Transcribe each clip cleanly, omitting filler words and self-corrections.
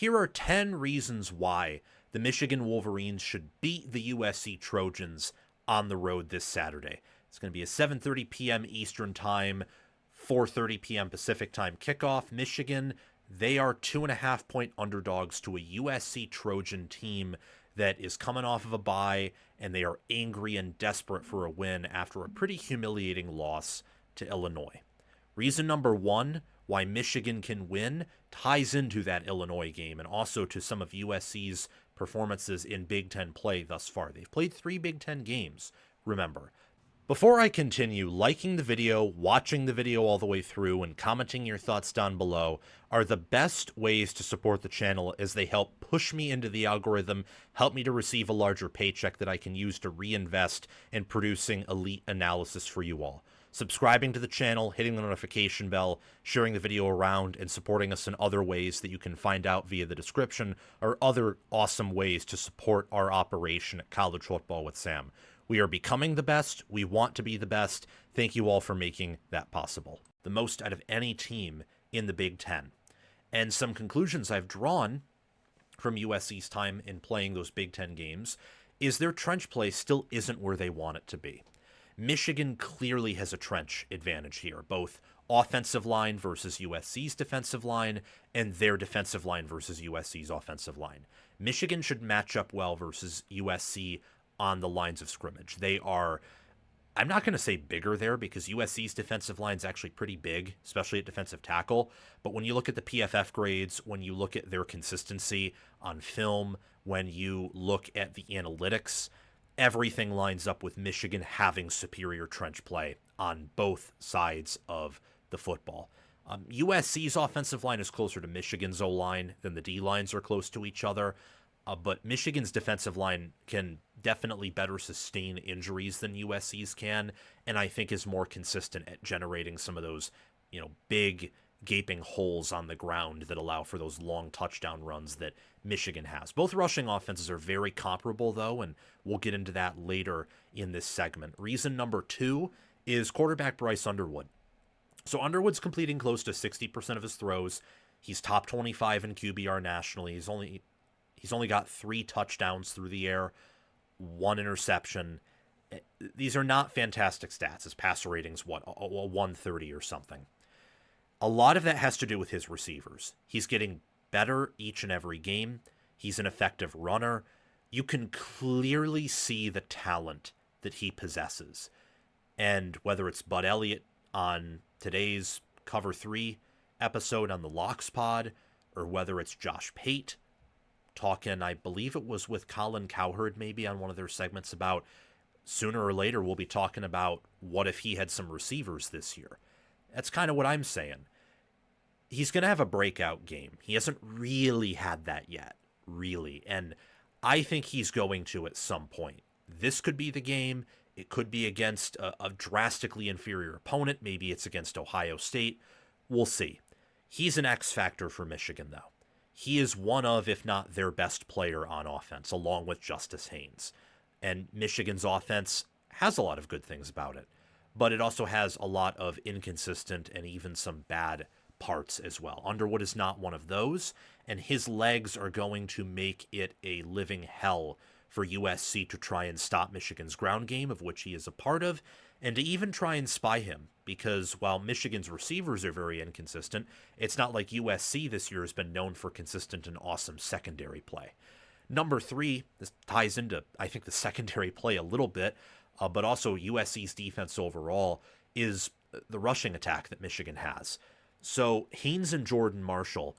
Here are 10 reasons why the Michigan Wolverines should beat the USC Trojans on the road this Saturday. It's going to be a 7:30 p.m. Eastern Time, 4:30 p.m. Pacific Time kickoff. Michigan, they are 2.5-point underdogs to a USC Trojan team that is coming off of a bye, and they are angry and desperate for a win after a pretty humiliating loss to Illinois. Reason number one why Michigan can win ties into that Illinois game and also to some of USC's performances in Big Ten play thus far. They've played 3 Big Ten games, remember. Before I continue, liking the video, watching the video all the way through, and commenting your thoughts down below are the best ways to support the channel, as they help push me into the algorithm, help me to receive a larger paycheck that I can use to reinvest in producing elite analysis for you all. Subscribing to the channel, hitting the notification bell, sharing the video around, and supporting us in other ways that you can find out via the description are other awesome ways to support our operation at College Football with Sam. We are becoming the best. We want to be the best. Thank you all for making that possible. The most out of any team in the Big Ten. And some conclusions I've drawn from USC's time in playing those Big Ten games is their trench play still isn't where they want it to be. Michigan clearly has a trench advantage here, both offensive line versus USC's defensive line and their defensive line versus USC's offensive line. Michigan should match up well versus USC on the lines of scrimmage. They are, I'm not going to say bigger there because USC's defensive line is actually pretty big, especially at defensive tackle. But when you look at the PFF grades, when you look at their consistency on film, when you look at the analytics, everything lines up with Michigan having superior trench play on both sides of the football. USC's offensive line is closer to Michigan's O-line than the D-lines are close to each other. But Michigan's defensive line can definitely better sustain injuries than USC's can, and I think is more consistent at generating some of those, big gaping holes on the ground that allow for those long touchdown runs that Michigan has. Both rushing offenses are very comparable, though, and we'll get into that later in this segment. Reason number 2 is quarterback Bryce Underwood. So Underwood's completing close to 60% of his throws. He's top 25 in QBR nationally. He's only got 3 touchdowns through the air, 1 interception. These are not fantastic stats. His passer rating's, a 130 or something. A lot of that has to do with his receivers. He's getting better each and every game. He's an effective runner. You can clearly see the talent that he possesses. And whether it's Bud Elliott on today's Cover 3 episode on the Locks Pod, or whether it's Josh Pate talking, I believe it was with Colin Cowherd maybe on one of their segments about sooner or later we'll be talking about what if he had some receivers this year. That's kind of what I'm saying. He's going to have a breakout game. He hasn't really had that yet, really. And I think he's going to at some point. This could be the game. It could be against a drastically inferior opponent. Maybe it's against Ohio State. We'll see. He's an X factor for Michigan, though. He is one of, if not their best player on offense, along with Justice Haynes. And Michigan's offense has a lot of good things about it, but it also has a lot of inconsistent and even some bad parts as well. Underwood is not one of those, and his legs are going to make it a living hell for USC to try and stop Michigan's ground game, of which he is a part of, and to even try and spy him, because while Michigan's receivers are very inconsistent, it's not like USC this year has been known for consistent and awesome secondary play. Number 3, this ties into, I think, the secondary play a little bit, but also USC's defense overall, is the rushing attack that Michigan has. So Haynes and Jordan Marshall,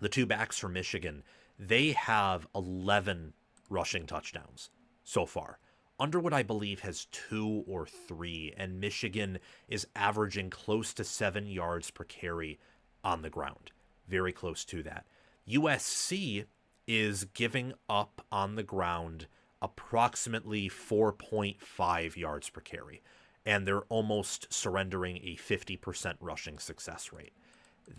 the 2 backs for Michigan, they have 11 rushing touchdowns so far. Underwood, I believe, has 2 or 3, and Michigan is averaging close to 7 yards per carry on the ground. Very close to that. USC is giving up on the ground approximately 4.5 yards per carry, and they're almost surrendering a 50% rushing success rate.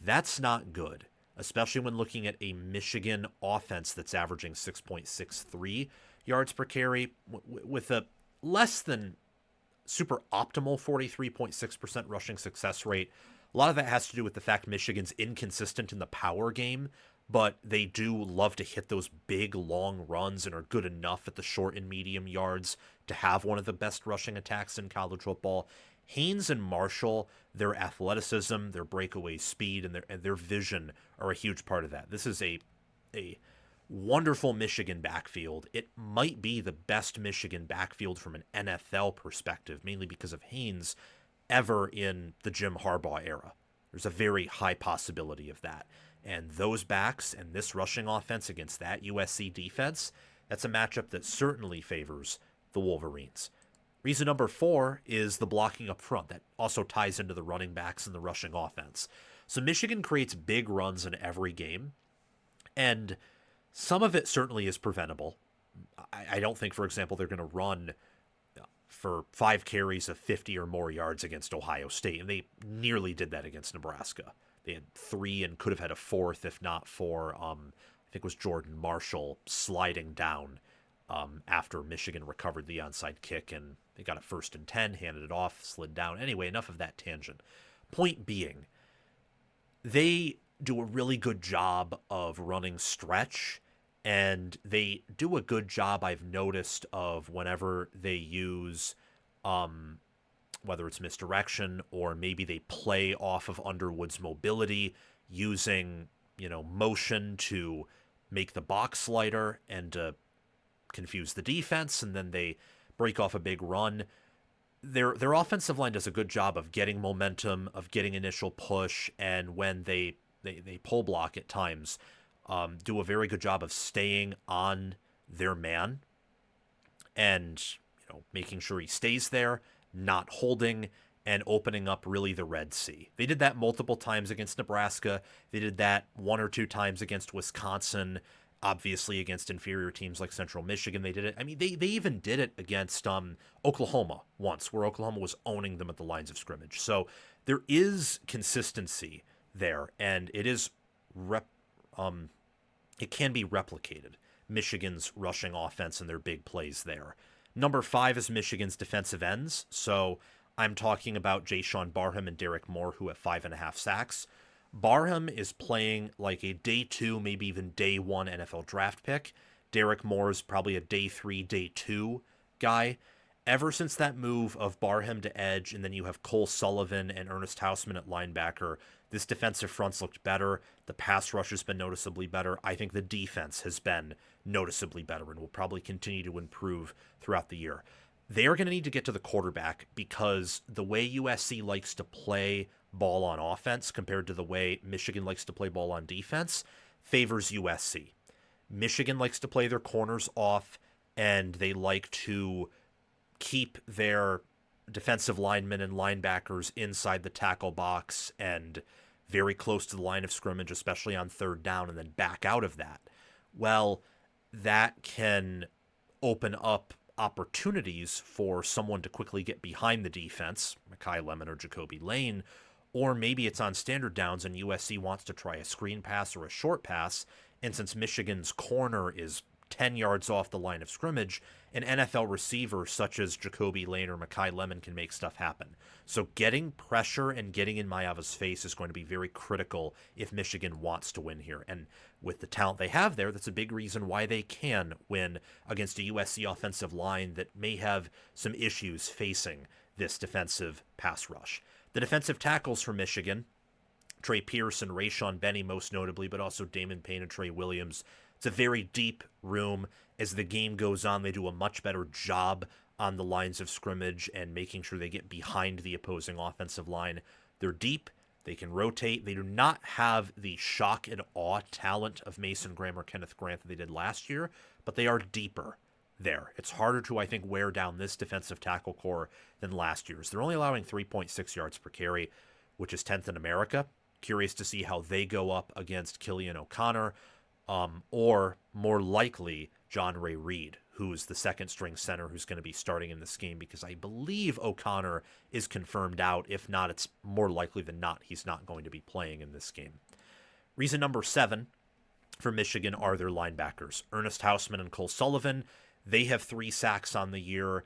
That's not good, especially when looking at a Michigan offense that's averaging 6.63 yards per carry with a less than super optimal 43.6% rushing success rate. A lot of that has to do with the fact Michigan's inconsistent in the power game, but they do love to hit those big, long runs and are good enough at the short and medium yards to have one of the best rushing attacks in college football. Haynes and Marshall, their athleticism, their breakaway speed, and their vision are a huge part of that. This is a wonderful Michigan backfield. It might be the best Michigan backfield from an NFL perspective, mainly because of Haynes, ever in the Jim Harbaugh era. There's a very high possibility of that. And those backs and this rushing offense against that USC defense, that's a matchup that certainly favors the Wolverines. Reason number 4 is the blocking up front. That also ties into the running backs and the rushing offense. So Michigan creates big runs in every game, and some of it certainly is preventable. I don't think, for example, they're going to run for 5 carries of 50 or more yards against Ohio State, and they nearly did that against Nebraska. They had 3 and could have had a 4th, if not for, I think it was Jordan Marshall sliding down after Michigan recovered the onside kick, and they got a 1st and 10, handed it off, slid down. Anyway, enough of that tangent. Point being, they do a really good job of running stretch, and they do a good job, I've noticed, of whenever they use whether it's misdirection or maybe they play off of Underwood's mobility using, motion to make the box lighter and confuse the defense, and then they break off a big run. Their offensive line does a good job of getting momentum, of getting initial push, and when they pull block at times, do a very good job of staying on their man and making sure he stays there, not holding, and opening up really the Red Sea. They did that multiple times against Nebraska. They did that 1 or 2 times against Wisconsin. Obviously, against inferior teams like Central Michigan, they did it. I mean, they even did it against Oklahoma once, where Oklahoma was owning them at the lines of scrimmage. So there is consistency there, and it is it can be replicated. Michigan's rushing offense and their big plays there. Number 5 is Michigan's defensive ends. So I'm talking about Jayshon Barham and Derek Moore, who have 5.5 sacks. Barham is playing like a day 2, maybe even day 1 NFL draft pick. Derek Moore is probably a day 3, day 2 guy. Ever since that move of Barham to edge, and then you have Cole Sullivan and Ernest Hausman at linebacker, this defensive front's looked better. The pass rush has been noticeably better. I think the defense has been noticeably better and will probably continue to improve throughout the year. They are going to need to get to the quarterback because the way USC likes to play ball on offense compared to the way Michigan likes to play ball on defense favors USC. Michigan likes to play their corners off, and they like to keep their defensive linemen and linebackers inside the tackle box and very close to the line of scrimmage, especially on 3rd down, and then back out of that. Well, that can open up opportunities for someone to quickly get behind the defense, Mekhi Lemon or Jacoby Lane, or maybe it's on standard downs and USC wants to try a screen pass or a short pass, and since Michigan's corner is 10 yards off the line of scrimmage, an NFL receiver such as Jacoby Lane or Mekhi Lemon can make stuff happen. So getting pressure and getting in Maiyava's face is going to be very critical if Michigan wants to win here. And with the talent they have there, that's a big reason why they can win against a USC offensive line that may have some issues facing this defensive pass rush. The defensive tackles for Michigan, Trey Pierce and Rayshon Benny most notably, but also Damon Payne and Trey Williams. It's a very deep room. As the game goes on, they do a much better job on the lines of scrimmage and making sure they get behind the opposing offensive line. They're deep. They can rotate. They do not have the shock and awe talent of Mason Graham or Kenneth Grant that they did last year, but they are deeper there. It's harder to, I think, wear down this defensive tackle core than last year's. They're only allowing 3.6 yards per carry, which is 10th in America. Curious to see how they go up against Killian O'Connor, or more likely John Ray Reed, who's the second-string center who's going to be starting in this game, because I believe O'Connor is confirmed out. If not, it's more likely than not he's not going to be playing in this game. Reason number 7 for Michigan are their linebackers. Ernest Hausman and Cole Sullivan, they have 3 sacks on the year.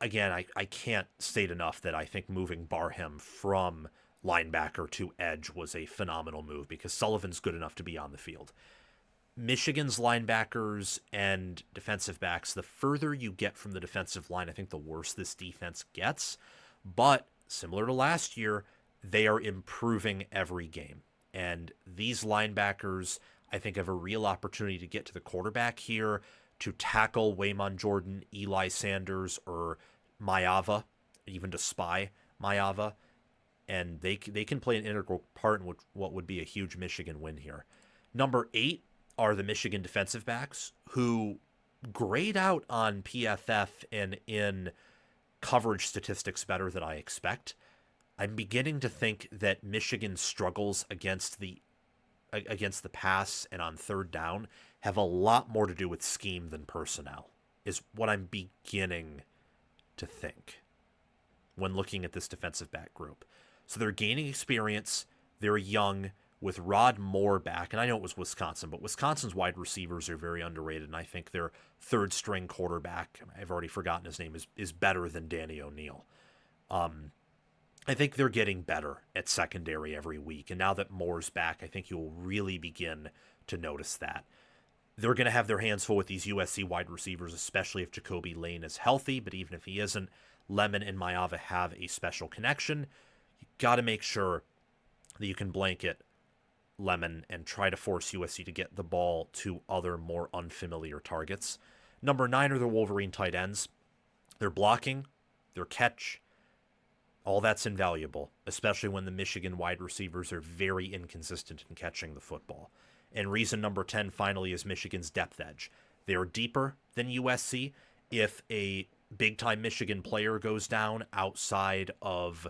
Again, I can't state enough that I think moving Barham from linebacker to edge was a phenomenal move because Sullivan's good enough to be on the field. Michigan's linebackers and defensive backs, the further you get from the defensive line, I think the worse this defense gets. But similar to last year, they are improving every game. And these linebackers, I think, have a real opportunity to get to the quarterback here, to tackle Waymon Jordan, Eli Sanders, or Maeva, even to spy Maeva. And they can play an integral part in what would be a huge Michigan win here. Number 8 are the Michigan defensive backs, who grade out on PFF and in coverage statistics better than I expect. I'm beginning to think that Michigan's struggles against the pass and on third down have a lot more to do with scheme than personnel, is what I'm beginning to think when looking at this defensive back group. So they're gaining experience. They're young with Rod Moore back. And I know it was Wisconsin, but Wisconsin's wide receivers are very underrated. And I think their third string quarterback, I've already forgotten his name, is better than Danny O'Neal. I think they're getting better at secondary every week. And now that Moore's back, I think you'll really begin to notice that. They're going to have their hands full with these USC wide receivers, especially if Jacoby Lane is healthy. But even if he isn't, Lemon and Maeva have a special connection. You got to make sure that you can blanket Lemon and try to force USC to get the ball to other more unfamiliar targets. Number 9 are the Wolverine tight ends. Their blocking, their catch, all that's invaluable, especially when the Michigan wide receivers are very inconsistent in catching the football. And reason number 10, finally, is Michigan's depth edge. They are deeper than USC. If a big-time Michigan player goes down outside of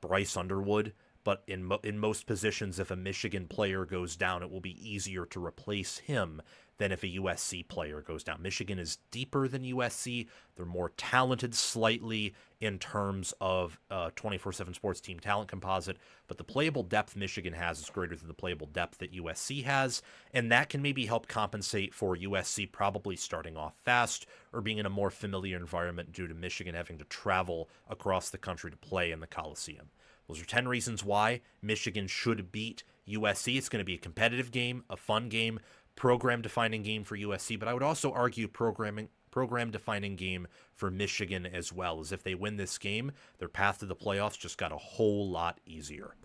Bryce Underwood, but in most positions, if a Michigan player goes down, it will be easier to replace him than if a USC player goes down. Michigan is deeper than USC. They're more talented slightly in terms of 24/7 Sports Team talent composite, but the playable depth Michigan has is greater than the playable depth that USC has, and that can maybe help compensate for USC probably starting off fast or being in a more familiar environment due to Michigan having to travel across the country to play in the Coliseum. Those are 10 reasons why Michigan should beat USC. It's going to be a competitive game, a fun game, program-defining game for USC, but I would also argue program-defining game for Michigan as well, as if they win this game, their path to the playoffs just got a whole lot easier.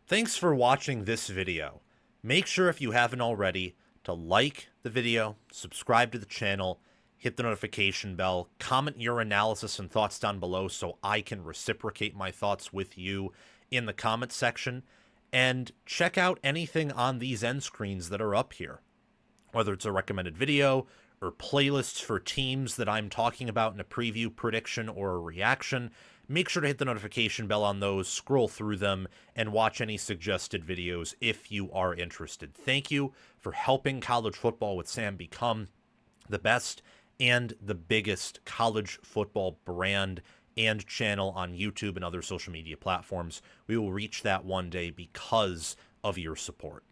Thanks for watching this video. Make sure, if you haven't already, to like the video, subscribe to the channel, hit the notification bell, comment your analysis and thoughts down below so I can reciprocate my thoughts with you in the comment section, and check out anything on these end screens that are up here, whether it's a recommended video or playlists for teams that I'm talking about in a preview, prediction, or a reaction. Make sure to hit the notification bell on those, scroll through them, and watch any suggested videos if you are interested. Thank you for helping college football with Sam become the best and the biggest college football brand and channel on YouTube and other social media platforms. We will reach that one day because of your support.